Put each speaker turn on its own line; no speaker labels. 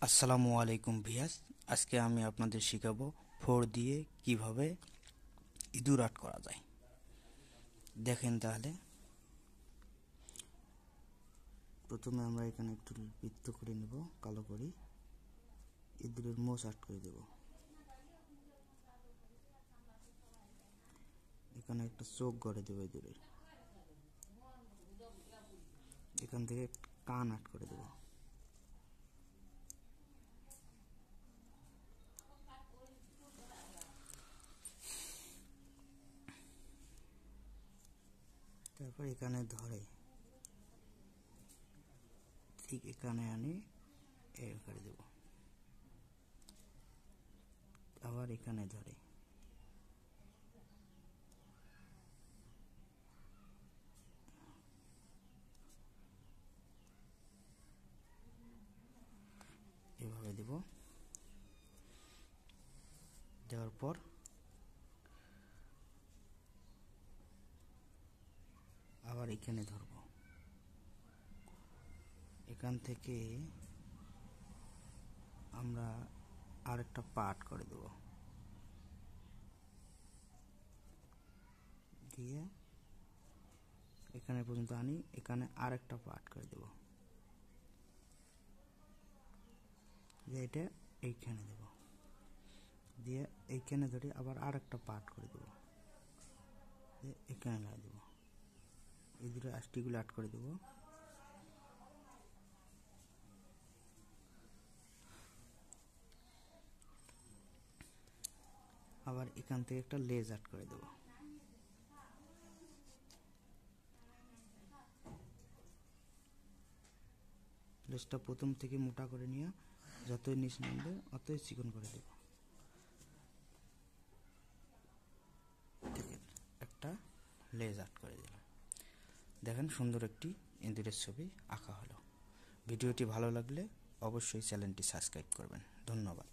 আসসালামু আলাইকুম ভিয়াস। আজকে আমি আপনাদের শেখাবো ফোর দিয়ে কিভাবে ইঁদুর আর্ট করা যায়। দেখেন তাহলে প্রথমে আমরা এখানে একটু বৃত্ত করে নেব, কালো করি, ইঁদুরের মোষ আর্ট করে দেব। এখানে একটা চোখ গড়ে দেবো ইঁদুরের, এখান থেকে কান আর্ট করে দেব। তারপর এখানে ধরে ঠিক এখানে আনি এর করে দেব, আবার এখানে ধরে এভাবে দেব। দেওয়ার পর আবার এখানে ধরবো, এখান থেকে আমরা আরেকটা পার্ট করে দেব, দিয়ে এখানে পর্যন্ত আনি, এখানে আরেকটা পার্ট করে দেব, দিয়ে এটা এইখানে দেব, দিয়ে এইখানে ধরে আবার আরেকটা পার্ট করে দেব, দিয়ে এখানে লাগিয়ে দেব। এই দুটো আষ্টিগুলো আট করে দেব। আবার এখান থেকে একটা লেজ আট করে দেব। লেজটা প্রথম থেকে মোটা করে নিয়ে যতই নিচ নামবে অতই চিকন করে দেব। দেখেন একটা লেজ আট করে দিলাম। দেখেন সুন্দর একটি ইঁদুরের ছবি আঁকা হলো। ভিডিওটি ভালো লাগলে অবশ্যই চ্যানেলটি সাবস্ক্রাইব করবেন। ধন্যবাদ।